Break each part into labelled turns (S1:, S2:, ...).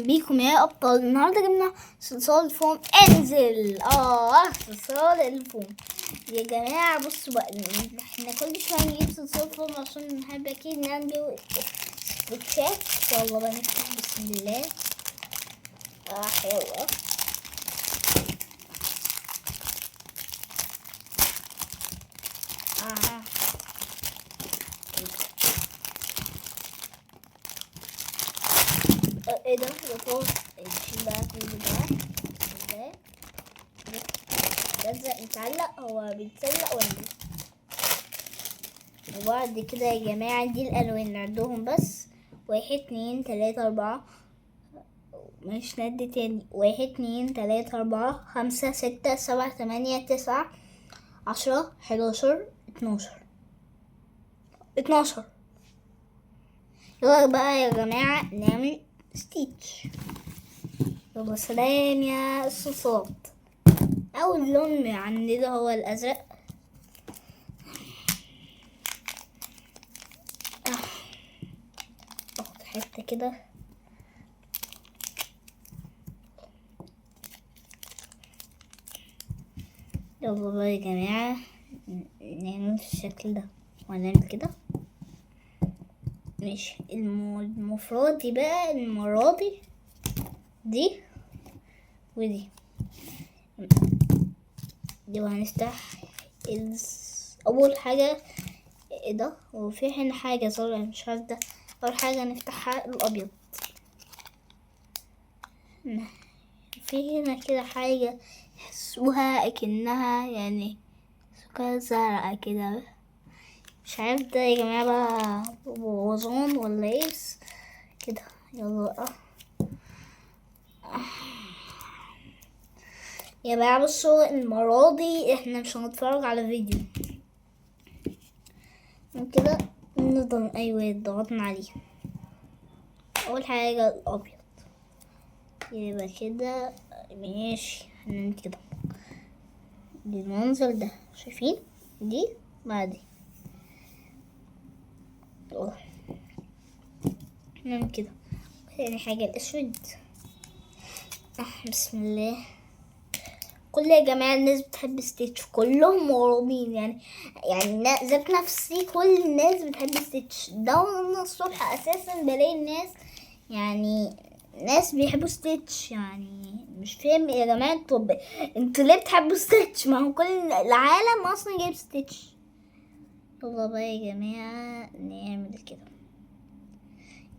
S1: بيكم يا ابطال. النهارده جبنا صلصال الفوم. انزل صلصال الفوم يا جماعه. بصوا بقى، احنا كل شويه نجيب صلصال الفوم عشان نحب اكيد نعمل سكتشات. يلا بقى نفتح بسم الله. يلا ايه ده خلاص. نشيل بقى كل ده ازاي لزق يتعلق. هو بيتسلق ولا ايه؟ وبعد كده يا جماعة دي الألوان نعدهم بس. 1 2 3 4 مش نعد تاني. 1 2 3 4 5 6 7 8 9 10 11 12. يلا بقى يا جماعة نعمل ستيتش. يلا سلام يا الصوصات. أول لون عندنا هو الأزرق. اخد حتة كده. يلا بقى يا جماعة نعمل الشكل ده ونعمل كده. ماشي. المفروض دي بقى المرة دي ودي وهنفتح اول حاجة. ايه ده؟ وفي هنا حاجة صغيرة مش عارف ده. اول حاجة نفتحها الابيض. في هنا كده حاجة يحسوها اكنها يعني سكر زرقا كده. مش عارف ده يا جماعة بقى وزن ولا ايه بس كده. يلا بقى يا جماعة بصوا، المرة دي احنا مش هنتفرج على فيديو من كده. نضغط ايوه ضغطنا عليه. اول حاجة الابيض يبقى كده ماشي. هنعمل كده بالمنظر ده. شايفين دي مع دي. نعمل كده. تاني حاجة الاسود. بسم الله. كل يا جماعة الناس بتحب ستيتش، كلهم مغرمين يعني ذات نفسي كل الناس بتحب ستيتش ده. وانا الصبح اساسا بلاقي الناس يعني ناس بيحبوا ستيتش. يعني مش فاهم يا جماعة. طب انتوا ليه بتحبوا ستيتش؟ ما هو كل العالم اصلا جايب ستيتش. يلا بقى يا جماعة نعمل كده.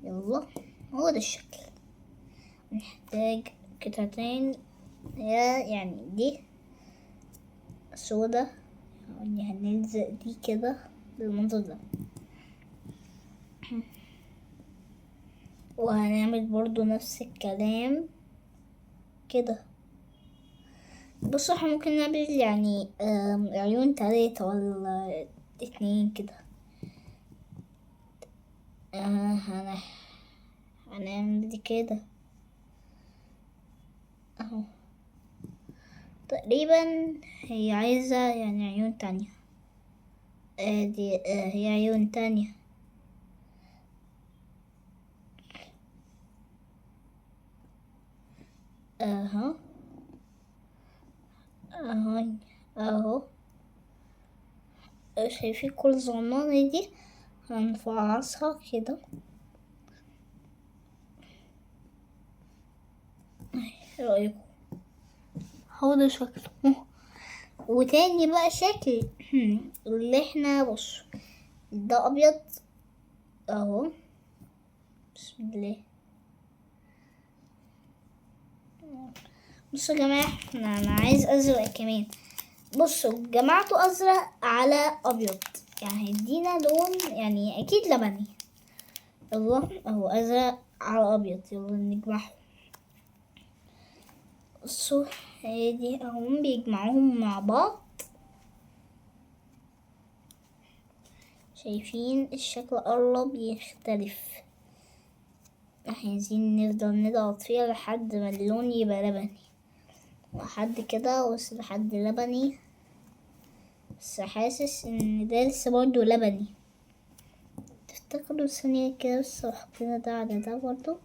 S1: يلا هو ده الشكل. نحتاج قطعتين يعني دي سودا. يعني هنلزق دي كده بالمنظر ده. وهنعمل برضو نفس الكلام كده. بصوا احنا ممكن نعمل يعني عيون 3 ولا 2 كده. هنعمل دي كده اهو. تقريبا هي عايزة يعني عيون تانية. دي هي عيون تانية. اهو اهو اهو. شايفين كل صغننة دي هنفعصها كده. ايه رأيكم؟ هو ده شكله. وتاني بقى شكل اللي احنا بص ده ابيض اهو. بسم الله. بصوا يا جماعة انا عايز ازرق كمان. بصوا جمعته ازرق على ابيض يعني هيدينا لون يعني اكيد لبني. يلا اهو ازرق على ابيض. يلا نجمعهم. بصوا هادي اهم بيجمعوهم مع بعض. شايفين الشكل قرب يختلف. عايزين نفضل نضغط فيها لحد ما اللون يبقى لبني. لحد كده وصل لحد لبني. بس حاسس ان ده لسه برضو لبني. تفتكروا ثانية كده بس لو حطينا ده على ده برضو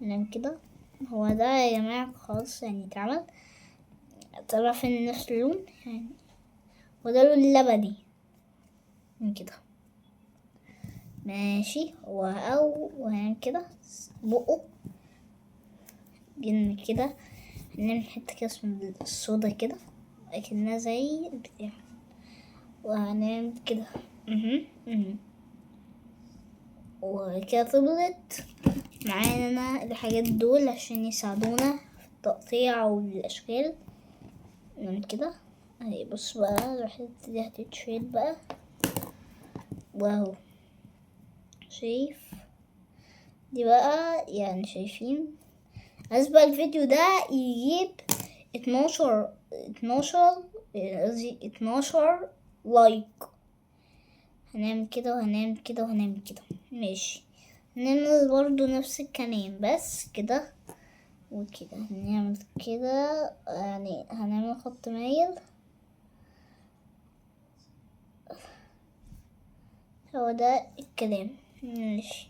S1: نعمل كده. هو ده يا جماعة خلاص يعني اتعمل. طلع في نفس اللون يعني، وده لون اللبني من كده. ماشي. وهنعمل كده بقه جن كده. هنعمل حتة كده اسمها الصودا كده اكنها زي البتاع، وهنعمل كده وكده طلعت معانا الحاجات دول عشان يساعدونا في التقطيع والاشكال. نعمل كده اهي. بص بقى الحتة دي هتتشيل بقى، واو شايف دي بقى يعني شايفين. عايز بقى الفيديو ده يجيب 12 لايك. هنعمل كده وهنعمل كده وهنعمل كده. ماشي. هنعمل برضو نفس الكلام بس كده وكده. هنعمل كده يعني هنعمل خط مايل. هو ده الكلام. ماشي.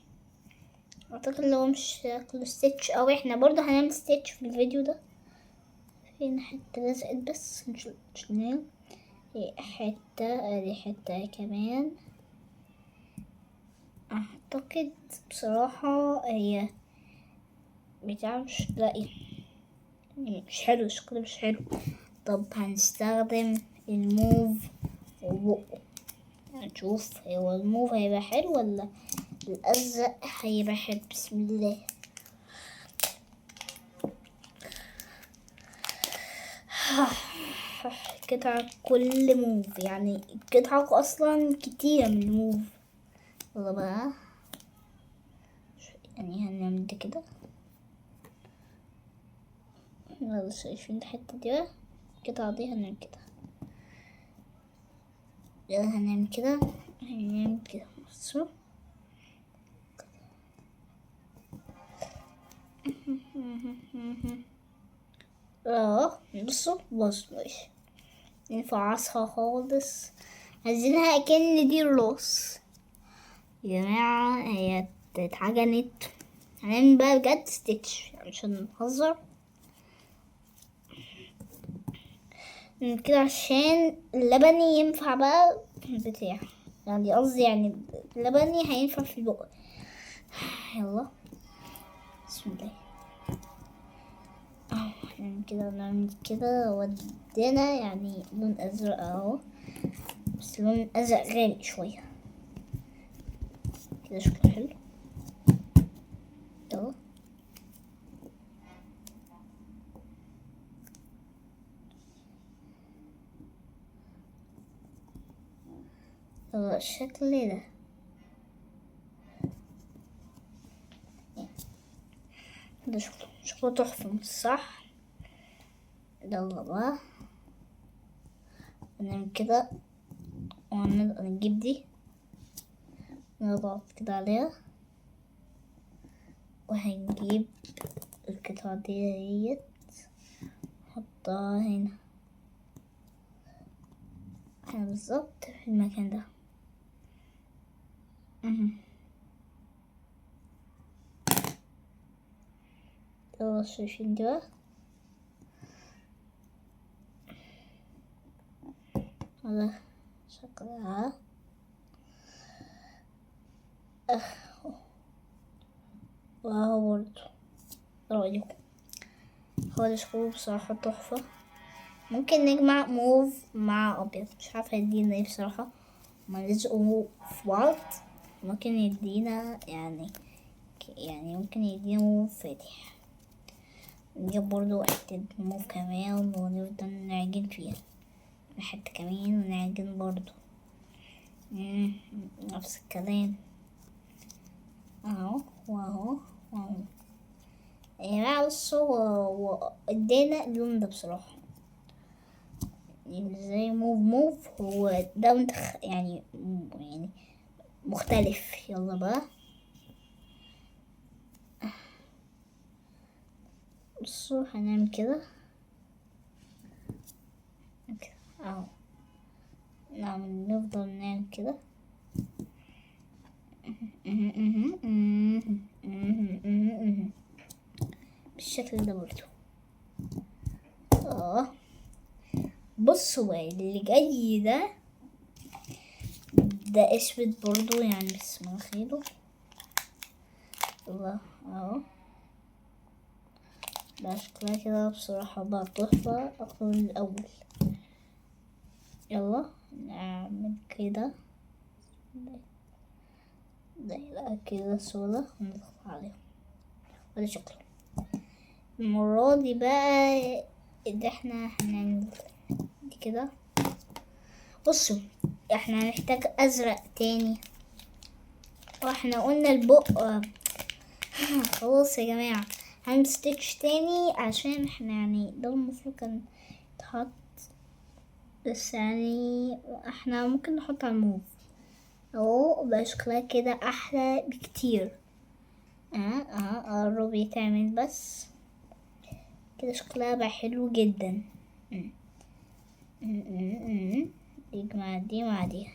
S1: اعتقد لو مش شكله ستيتش، او احنا برضو هنعمل ستيتش في الفيديو ده. فين حتة لزقت بس نشيلها. ادي حتة كمان. اعتقد بصراحة هي بتاع مش لاقي، مش حلو شكله مش حلو. طب هنستخدم الموف وبقه. هنشوف هو الموف هيبقى حلو ولا الأزرق هيبقى حلو. بسم الله. قطعة كل موف يعني القطعة أصلا كتير من الموف. يلا بقى يعني هنعمل ده كده. يلا شايفين الحتة دي بقى القطعة دي هنعمل كده. يلا هنعمل كده بصوا. بص ماشي. نفعصها خالص. عايزينها اكن دي الراس يا جماعة. هي اتعجنت. هنعمل بقى بجد ستيتش عشان نهزر كده عشان اللبني ينفع بقى بتاع. يعني قصدي يعني اللبني هينفع في البق. يلا بسم الله. نعمل كده ونعمل كده. ودينا يعني لون ازرق اهو، بس لون ازرق غامق شوية كده شكله حلو. يلا يلا الشكل ده ده شكله تحفة مش صح؟ يلا بقى نعمل كده ونجيب دي نضغط كده عليها، وهنجيب القطعة ديت نحطها هنا بالظبط في المكان ده. يلا شايفين دي بقى. على شكلها وهو برضه رأيكم. هو ده شكله بصراحة تحفة. ممكن نجمع موف مع أبيض، مش عارفة يدينا ايه بصراحة. ما لزقوا في بعض. ممكن يدينا يعني ممكن يدينا موف فاتح. نجيب برضو حتة موف كمان ونفضل نعجن فيها حتة كمان ونعجن برضو. نفس الكلام اهو واهو واهو. يا جماعة بصوا هو ادينا اللون ده بصراحة يعني زي موف هو ده يعني مختلف. يلا بقى بصوا هنعمل كده اهو. نفضل نعمل كده. بالشكل ده برضو. بصوا اللي جاي ده اسود برضو يعني، بس من خيره. الله ده شكلها كده بصراحة بقى تحفة أكتر من الأول. يلا نعمل كده دايرة كده سودا ونضغط عليهم. وده شكله. المرة دي بقى اللي احنا هنعمل دي كده. بصوا احنا هنحتاج ازرق تاني، واحنا قلنا البق خلاص يا جماعة هنعمل ستيتش تاني عشان احنا يعني ده المفروض كان يتحط، بس يعني احنا ممكن نحط على الموف اهو بقى شكلها كده احلى بكتير. قرب يتعمل بس كده شكلها بقى حلو جدا. يجمع دي مع دي.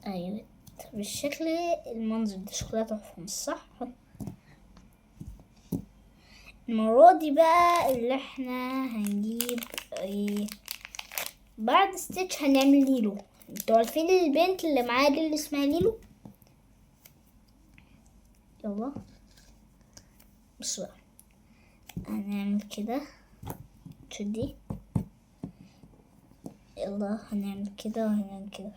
S1: ايوه بالشكل المنظر ده شكلها تحفة مش صح؟ المرة دي بقى اللي احنا هنجيب ايه بعد ستيتش هنعمل ليلو. انتوا عارفين البنت اللي معايا دي اللي اسمها ليلو؟ يلا بصوا بقى هنعمل كده تشدي. يلا هنعمل كده وهنعمل كده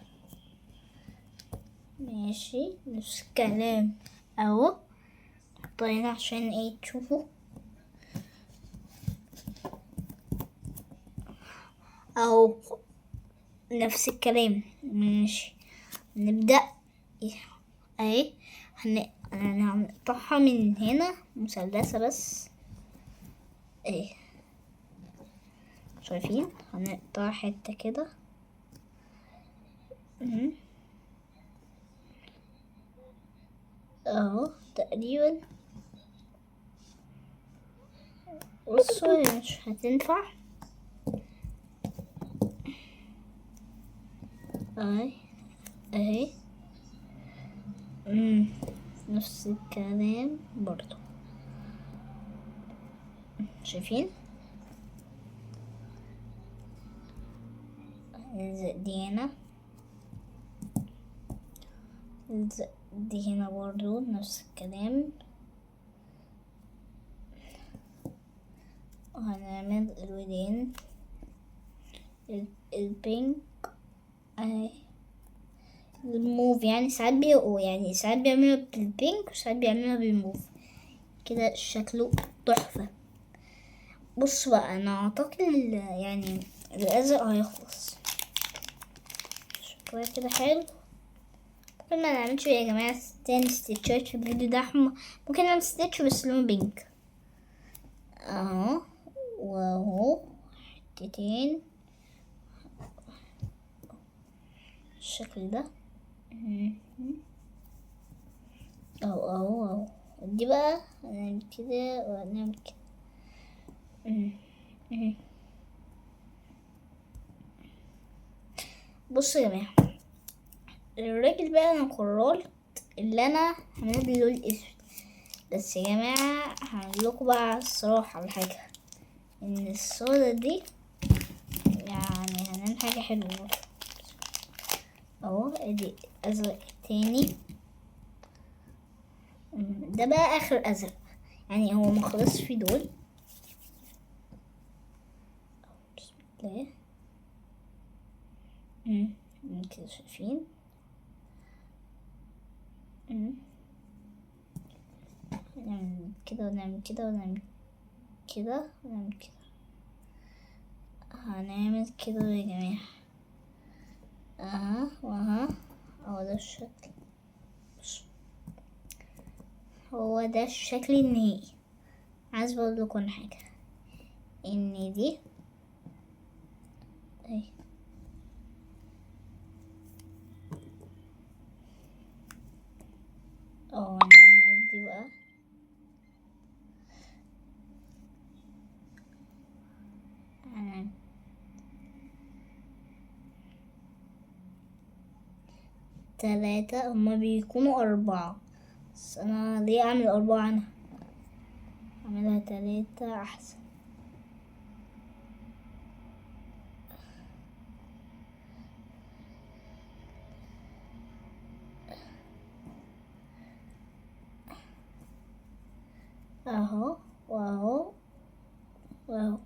S1: ماشي نفس الكلام اهو. حطينا عشان ايه تشوفوا اهو نفس الكلام. ماشي نبدأ اهي هنقطعها من هنا مثلثة بس ايه شايفين هنقطع حتة كده اهو تقريبا. بصوا مش هتنفع اهي نفس الكلام برضو شايفين. نلزق دي هنا، نلزق دي هنا برضو نفس الكلام. وهنعمل الودين البينك اهي الموف، يعني ساعات ساعات بيعملوا بالبينك وساعات بيعملوا بالموف كده شكله تحفة. بص بقى انا اعتقد يعني الازرق هيخلص شكله كده حلو. ممكن ما نعملش يا جماعة تاني ستيتشات في الفيديو ده، ممكن نعمل ستيتش بس لون بينك اهو واهو حتتين الشكل ده اهو دي بقى هنعمل كده وهنعمل كده. بصوا يا جماعة الراجل بقى انا قررت اللي انا هعمله باللون الاسود، بس يا جماعة هقولكوا بقى الصراحة على حاجة ان الصورة دي يعني هنعمل حاجة حلوة اهو. ادي ازرق تاني ده بقى اخر ازرق يعني هو مخلص في دول. بسم الله كده شايفين نعمل كده ونعمل كده ونعمل كده ونعمل كده. هنعمل كده يا جماعة هو ده الشكل. هو ده الشكل النهائي. عايز اقول لكم حاجة ان دي اهي نعمل دي بقى تلاتة هما بيكونوا 4 بس أنا ليه أعمل 4 أنا اعملها 3 احسن. اهو واهو واهو،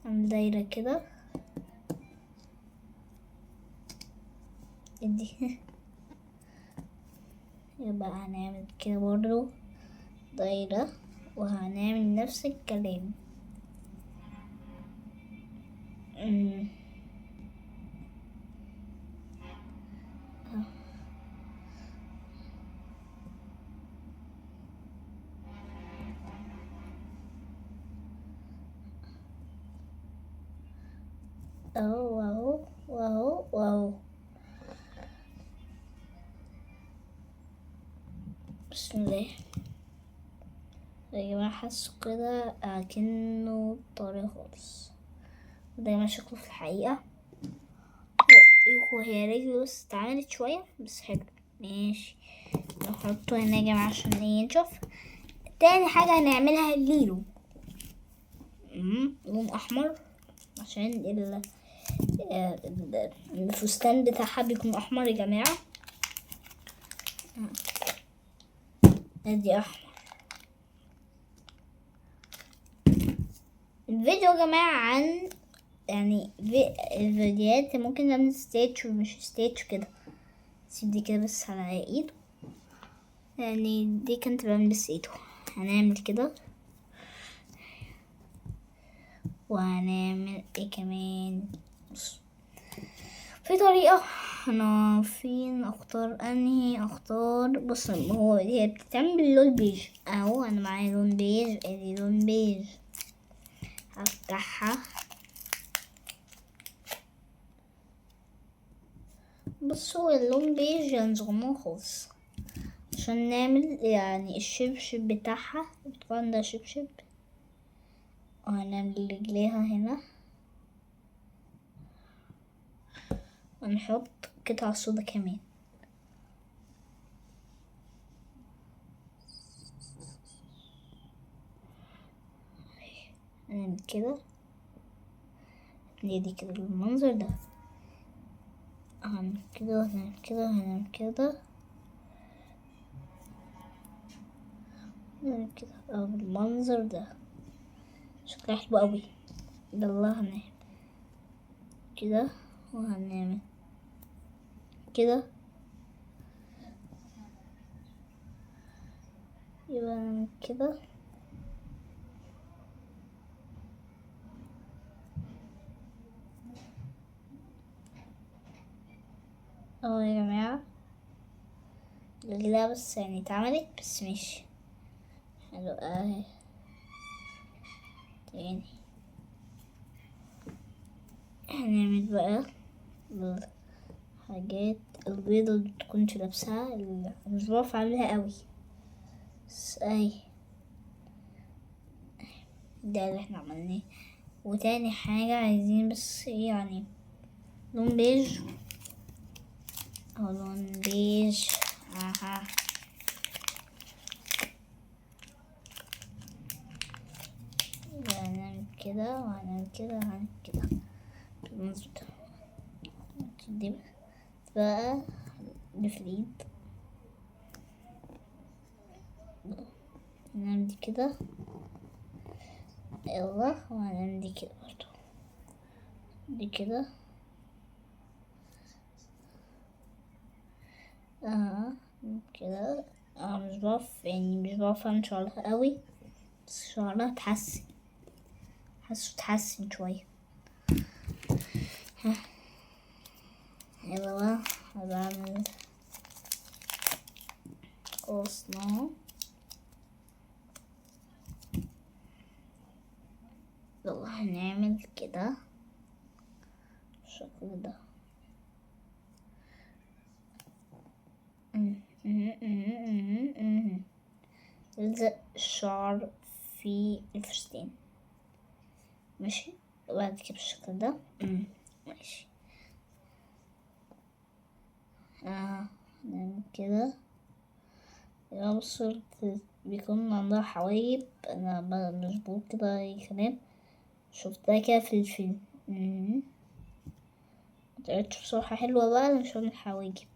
S1: اعمل دايرة كده دي. يبقى هنعمل كده برضو دايرة، وهنعمل نفس الكلام. اهو واهو واهو واهو. بسم الله يا جماعة، حاسه كده اكنه طري خالص، دايما شكله في الحقيقة. هي رجله بس اتعملت شوية بس حلو. ماشي، نحطه هنا يا جماعة عشان ينشف. تاني حاجة هنعملها الليلو، لون احمر عشان الفستان بتاعها بيكون احمر يا جماعة. ادي احمر. الفيديو يا جماعة عن يعني الفيديوهات ممكن نعمل ستيتش ومش ستيتش كده. سيب دي كده بس على ايده، يعني دي كانت بلبس ايده. هنعمل كده، وهنعمل ايه كمان؟ بص، في طريقة انا فين اختار انهي اختار. بص، هي بتتعمل باللون بيج اهو. انا معايا لون بيج، ادي لون بيج. هفتحها. بص، هو اللون بيج هنظلمه خالص عشان نعمل يعني الشبشب بتاعها. بتكون ده شبشب، وهنعمل رجليها هنا، ونحط قطع سودا كمان. هنعمل كده، ندي كده المنظر ده. هنعمل كده وهنعمل كده وهنعمل كده، نعمل كده بالمنظر ده. شكلها حلو قوي. يلا هنعمل كده، وهنعمل كده. يبقى نعمل كده. اهو يا جماعة، الرجلة بس يعني اتعملت بس ماشي حلو اهي. تاني هنعمل بقى الحاجات البيضة اللي متكونش لابسها، اللي مش بعرف اعملها قوي بس اهي. ده اللي احنا عملناه. وتاني حاجة عايزين بس ايه يعني لون بيج او لون بيج. اها، هنعمل كده وهنعمل كده وهنعمل كده بالمنظر ده. دي بقى نفريد، هنعمل دي كده. يلا، وهنعمل دي كده برضو، دي كده. كده. مش بعرف يعني مش بعرف اعمل شعرها قوي، بس شعرها اتحسن، حاسه اتحسن شوية. يلا بقى بعمل قوسنا. يلا هنعمل كده بالشكل ده. نلزق الشعر في الفستان، ماشي. وبعد كده بالشكل ده. ماشي. نعمل كده. يلا، وصلت بيكون عندها حوايب. انا مظبوط كده اي كلام، شفتها كده في الفيلم. طلعتش بصراحة حلوة بقى عشان الحواجب.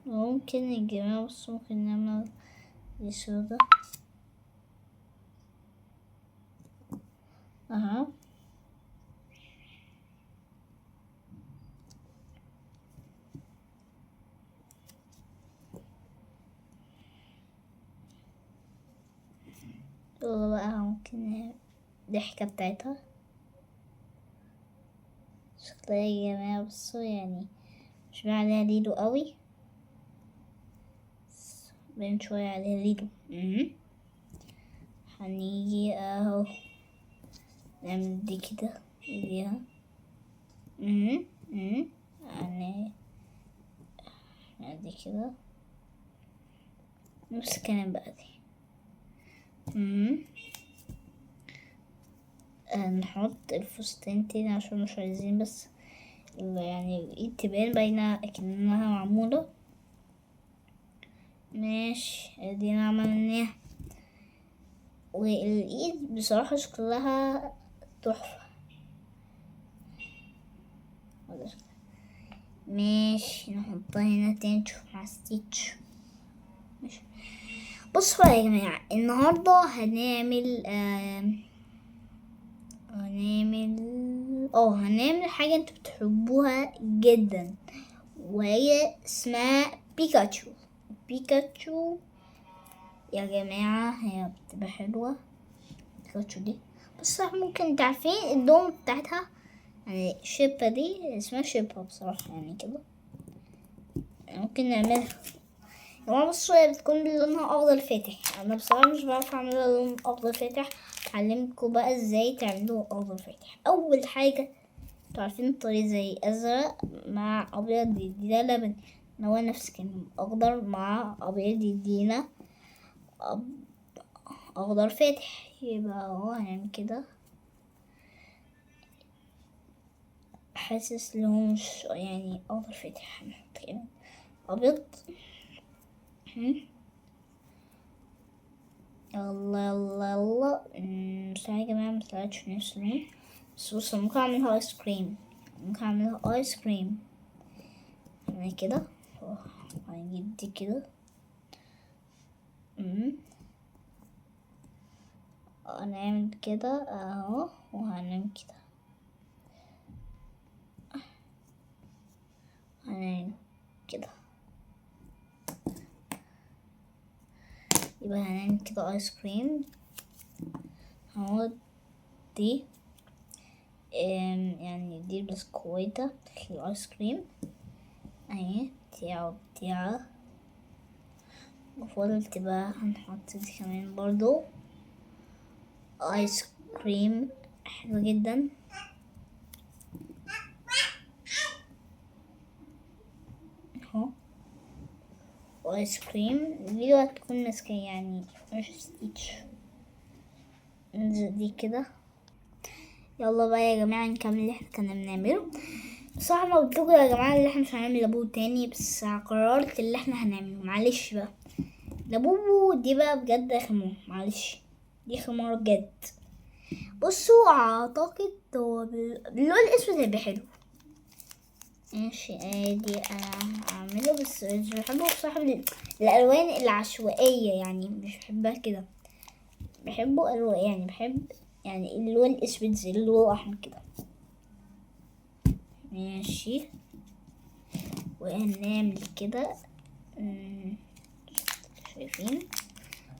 S1: ممكن يا جماعة، بس ممكن نعمل دي سودا. اها يلا بقى ممكن الضحكة بتاعتها شكلها يا جماعة. بصوا يعني مش باين عليها ليلو قوي، باين شوية عليها ليلو. هنيجي اهو نعمل دي كده ايديها. يعني دي كده نفس الكلام بقى دي. نحط الفستان تاني عشان مش عايزين بس يعني الايد تبان باينة اكنها معمولة. ماشي ادينا عملناها، والايد بصراحة شكلها تحفة. ماشي نحطها هنا تاني نشوف مع ستيتش. ماشي بصوا بقى يا جماعة، النهاردة هنعمل حاجة انتوا بتحبوها جدا، وهي اسمها بيكاتشو. بيكاتشو يا جماعة هي بتبقى حلوة. بيكاتشو دي بس ممكن تعرفين الدوم بتاعتها يعني شيبة، دي اسمها شيبة بصراحة يعني كده ممكن نعملها. هو بصوا هي بتكون لونها اخضر فاتح، انا بصراحة مش بعرف اعملها لون اخضر فاتح. هعلمكم بقى ازاي تعملوه اخضر فاتح. اول حاجة انتوا عارفين الطريقة زي ازرق مع ابيض يدينا لبن، هو نفس كلمة اخضر مع ابيض يدينا اخضر فاتح. يبقى هو هنعمل كده، حاسس ان هو مش يعني اخضر فاتح، هنحط كده ابيض. يلا يلا يلا مش يا جماعة مطلعتش نفس اللون. بس بصوا ممكن اعملها ايس كريم، ممكن اعملها ايس كريم يعني كده. هنجيب دي كده هنعمل كده اهو، وهنعمل كده هنعمل كده. يبقى هنعمل كده ايس كريم اهو. دي يعني دي البسكويتة في الايس كريم اهي بتاعه. المفروض تبقى هنحط دي كمان برضو ايس كريم حلو جدا اهو. وايس كريم دي هتكون ماسكة يعني مش ستيتش. ننزل دي كده. يلا بقى يا جماعة نكمل اللي احنا كنا بنعمله. بصراحة انا قلت لكم يا جماعة اللي احنا مش هنعمل لابوبو تاني، بس قررت اللي احنا هنعمله. معلش بقى لابوبو دي بقى بجد خمار، معلش دي خمار بجد. بصوا اعتقد هو باللون الاسود هيبقى حلو. ماشي ادي انا هعمله، بس مش بحبه بصراحة الالوان العشوائية، يعني مش بحبها كده. بحبه الوان يعني بحب يعني اللون الاسود زي اللون احمر كده. ماشي وهنعمل كده شايفين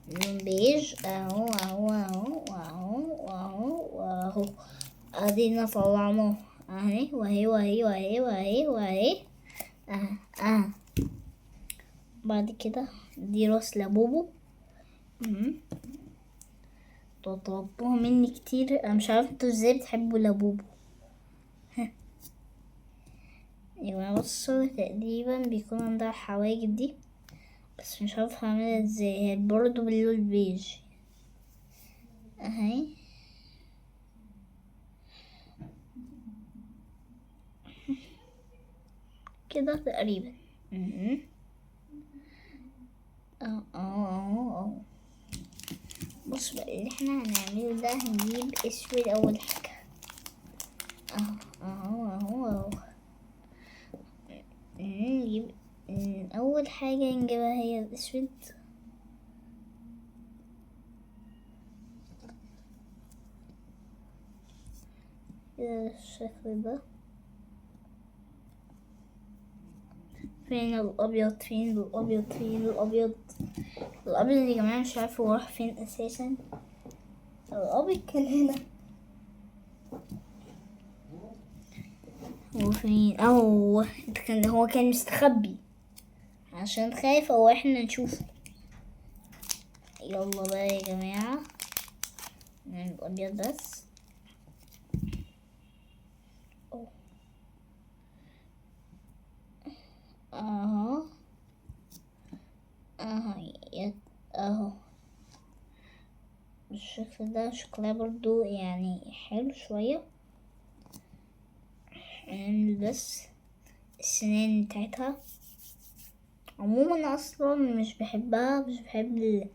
S1: لون بيج اهو اهو اهو واهو واهو واهو. ادينا طلعناه اهي وهي وهي وهي وهي وهي اه. بعد كده دي راس لابوبو. طلبوها مني كتير، انا مش عارفه انتوا ازاي بتحبوا لابوبو. يبقى بصوا تقريبا بيكون عندها حواجب دي، بس مش عارفه اعملها ازاي. هي برضو باللون البيج اهي كده تقريبا. اهو. بص بقى اللي احنا هنعمله ده، هنجيب اسود اول حاجة. اهو. نجيب اول حاجة نجيبها هي الاسود. كده بالشكل ده. فين الابيض؟ الابيض يا جماعة، مش عارفة هو راح فين اساسا. الابيض كان هنا. هو فين؟ هو كان مستخبي عشان خايف او احنا نشوفه. يلا بقى يا جماعة نعمل الابيض بس. اهو اهو بالشكل ده. شكلها برضو يعني حلو شوية. نعمل بس السنان بتاعتها. عموما اصلا مش بحبها، مش بحب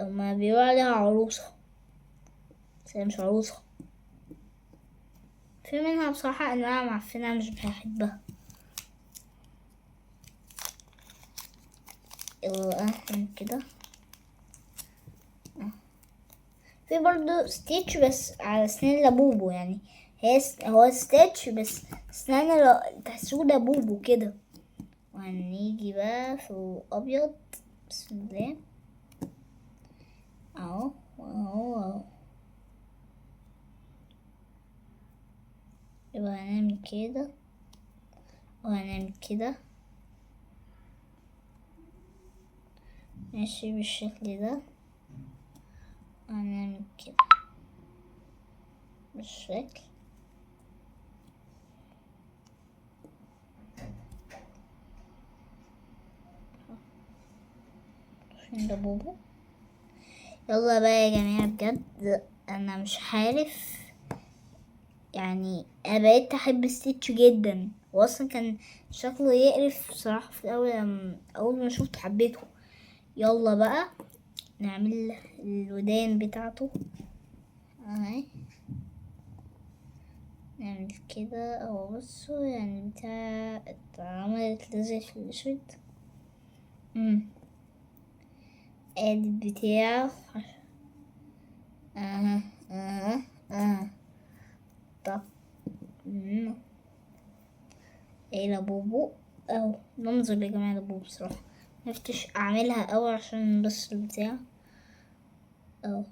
S1: ما بيقولوا عليها عروسة، بس هي مش عروسة. في منها بصراحة انواع معفنة مش بحبها. يلا كده. في برضو ستيتش بس على سنان لابوبو، يعني هو ستيتش بس سنان تحسوه لابوبو كده. وهنيجي بقى في الابيض. بسم الله. اهو. يبقى هنعمل كده وهنعمل كده. ماشي بالشكل ده. وهنعمل كده بالشكل. فين ده بوبو؟ يلا بقى يا جماعة، بجد انا مش عارف، يعني انا بقيت احب ستيتش جدا. واصلا كان شكله يقرف بصراحة في الاول، اول ما شفته حبيته. يلا بقى نعمل الودان بتاعته. اهي نعمل كده اهو. بصوا يعني اتعملت لزق في الاسود. ادي البتاع. اها. طب ايه لبوبو؟ اهو منظر يا جماعة لبوبو بصراحة. مفتش اعملها اوي عشان بس البتاع. اهو.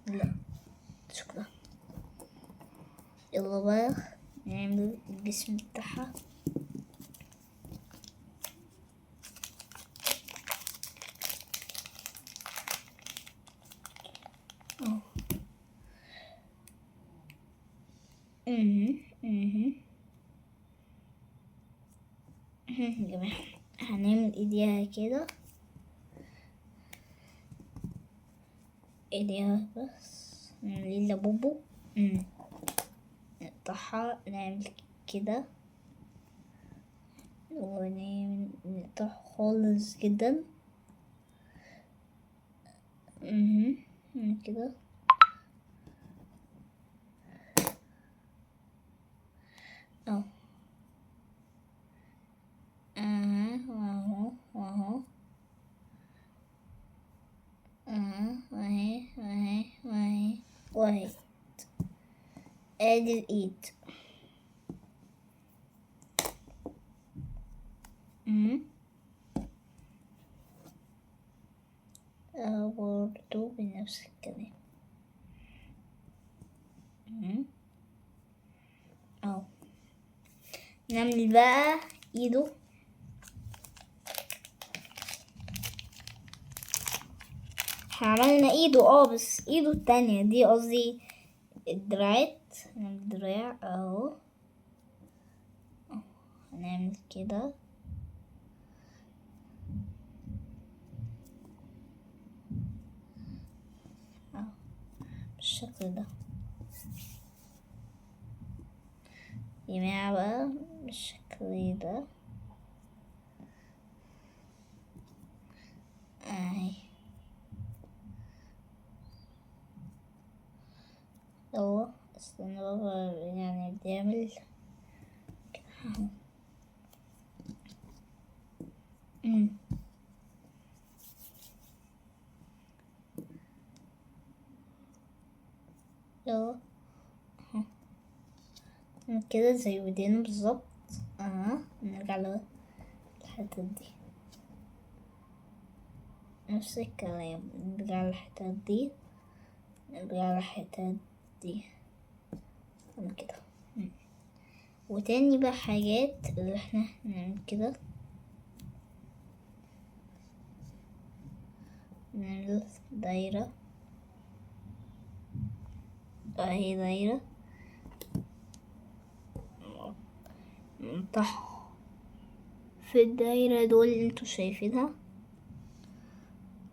S1: لا شكرا. يلا بقى نعمل الجسم بتاعها. يا جماعة هنعمل ايديها كده. ايديها بس. نعمل لبوبو. نقطعها نعمل كده. ونعمل نقطعها خالص جدا. كده. اهو. واهو. واهي. ادي الايد. اهو برضو بنفس الكلام. اهو نعمل بقى ايده. عملنا ايده بس ايده التانية دي، قصدي الدراعات. نعمل الدراع اهو. هنعمل كده. اهو بالشكل ده. جماعة بقى بالشكل ده اهي. استنى بابا يعني بيعمل اهو كده زي ودينه بالظبط. نرجع للحتة دي نفس الكلام، نرجع للحتة دي، نرجع للحتة دي كده. وتاني بقى حاجات اللي احنا نعمل كده، نعمل دايرة اهي، دايرة نطح في الدايرة دول اللي انتوا شايفينها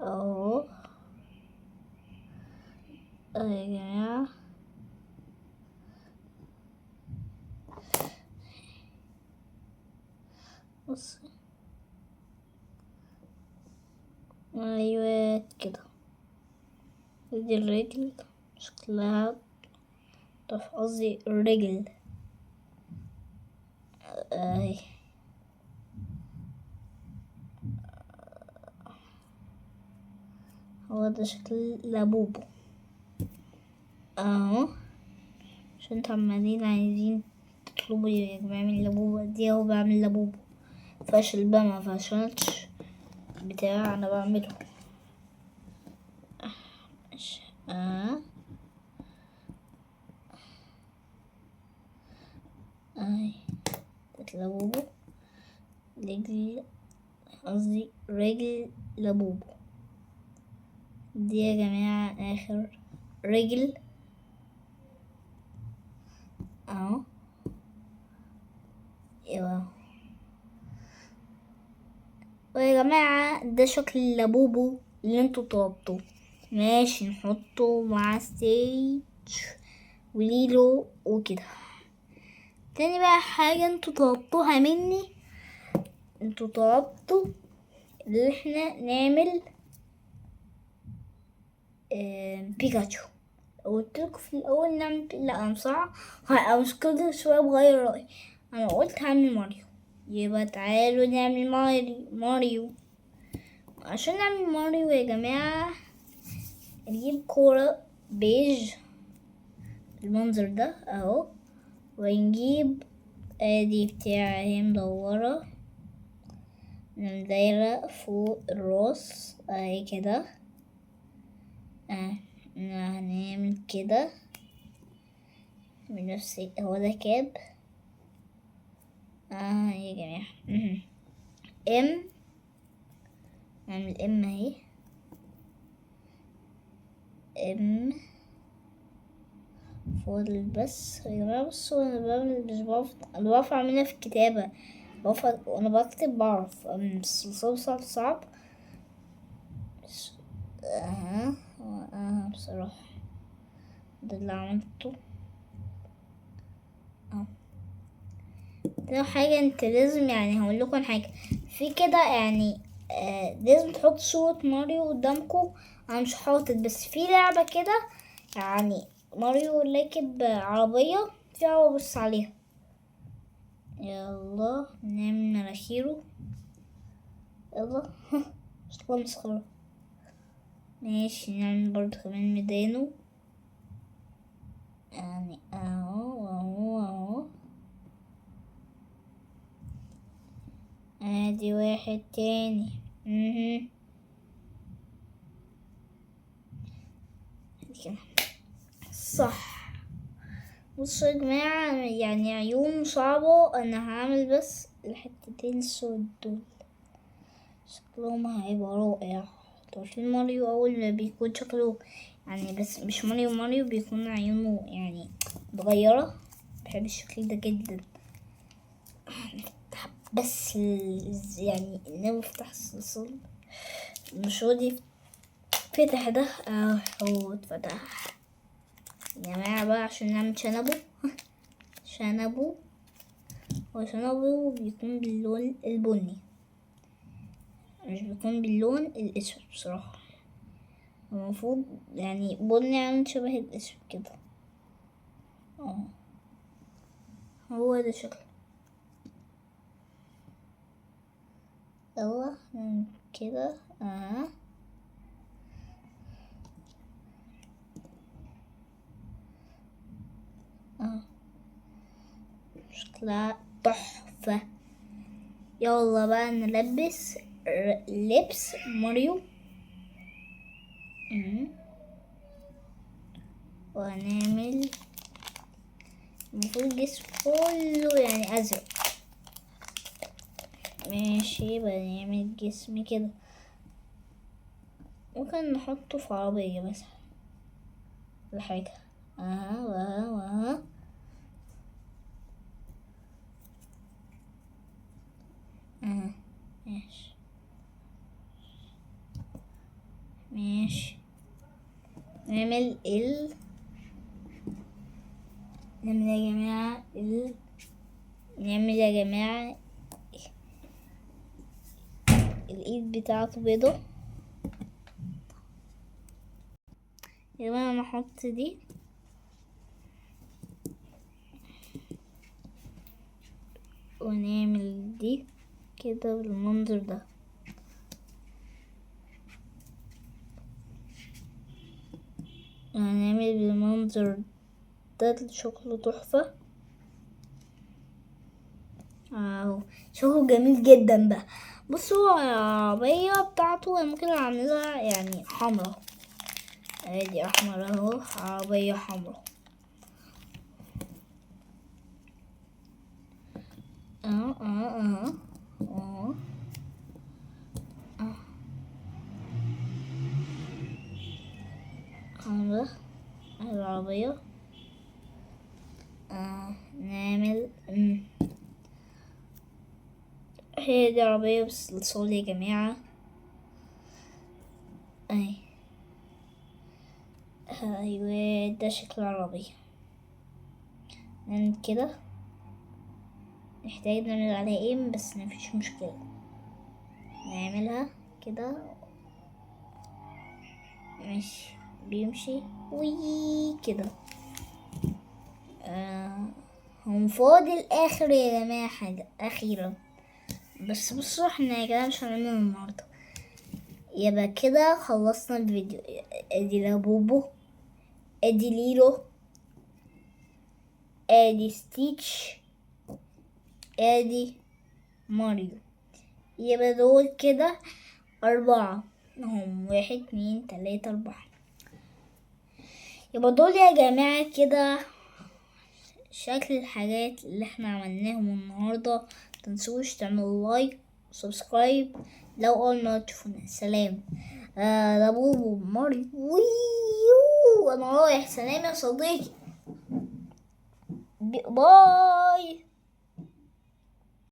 S1: اهو. يا جماعة بص، ايوه كده. دي الرجل شكلها، طب قصدي الرجل اهي. هو ده شكل لابوبو اهو. عشان انتوا عمالين عايزين تطلبوا يا جماعة من لابوبو دي، اهو بعمل لابوبو. فاشل بقى، ما فشلتش بتاع انا بعمله. اهي لابوبو، رجل قصدي رجل لابوبو دي يا جماعة اخر رجل اهو. ايوه ويا جماعة ده شكل لابوبو اللي انتوا طلبتوه. ماشي، نحطه مع ستيج وليلو وكده. تاني بقى حاجة انتوا طلبتوها مني، انتوا طلبتوا اللي احنا نعمل بيكاتشو. قلتلكوا في الاول نعمل لا انا بصراحة مش كده شوية بغير رأيي، انا قلت هعمل ماريو. يبقى تعالوا نعمل ماريو. عشان نعمل ماريو يا جماعة نجيب كورة بيج المنظر ده اهو، ونجيب ادي بتاع هي مدورة، نعمل دايرة فوق الراس اهي كده. هنعمل كده بنفس هو ده كاب يا جماعة. نعمل اهي فاضل بس يا جماعة. بصوا انا بعمل مش بعرف اعملها في الكتابة، وانا بكتب بعرف بس صعب بصراحة ده اللي عملته. ده حاجة انت لازم يعني هقول لكم حاجة في كده يعني لازم تحط صورة ماريو قدامكم. انا مش حاطط، بس في لعبة كده يعني ماريو راكب عربية فيها بص عليها. يلا نعمل مناخيره، يلا شكلها مسخرة. ماشي نعمل برضه كمان ميدانه يعني اهو. ادي واحد تاني كده صح. بصوا يا جماعة يعني عيون صعبة، انا هعمل بس الحتتين السود دول شكلهم هيبقى رائع. عارفين ماريو اول ما بيكون شكله يعني، بس مش ماريو بيكون عيونه يعني متغيرة. بحب الشكل ده جدا. بس يعني نفتح الصلصال مش راضي فتح ده اهو اتفتح يا جماعة بقى عشان نعمل شنبو وشنبه بيكون باللون البني، مش بيكون باللون الاسود بصراحة. المفروض يعني بني عامل شبه الاسود كده. هو ده شكله. ايوه كده. شكلها تحفة. يلا بقى نلبس لبس ماريو. وهنعمل المفروض جسم كله يعني ازرق. ماشي بقى نعمل جسم كده، ممكن نحطه في عربية مثلا ولا حاجة. ماشي ماشي. نعمل نعمل يا جماعة الايد بتاعته بيضة. يا جماعة نحط دي ونعمل دي كده بالمنظر ده. هنعمل بالمنظر ده شكله تحفة. شكله جميل جدا بقى. بصوا العربية بتاعته ممكن اعملها يعني حمرا، ادي احمر اهو، عربية حمرا. حمرا العربية. نعمل هي دي عربية بس للصول يا جماعة. ايوه ده شكل العربية. نعمل كده، نحتاج نعمل عليها ايه بس مفيش مشكلة، نعملها كده. ماشي بيمشي وي كده. هم فاضل اخر يا جماعة حاجة اخيرا، بس بصوا احنا يا جماعة مش هنعمل النهاردة. يبقى كده خلصنا الفيديو. ادي لابوبو، ادي ليلو، ادي ستيتش، ادي ماريو. يبقى دول كده 4 هم، 1 2 3 4. يبقى دول يا جماعة كده شكل الحاجات اللي احنا عملناهم النهاردة. متنسوش تعملوا لايك وسبسكرايب لو اول مرة تشوفونا. سلام. ده بوبو ماريو ويو، انا رايح. سلام يا صديقي. باي.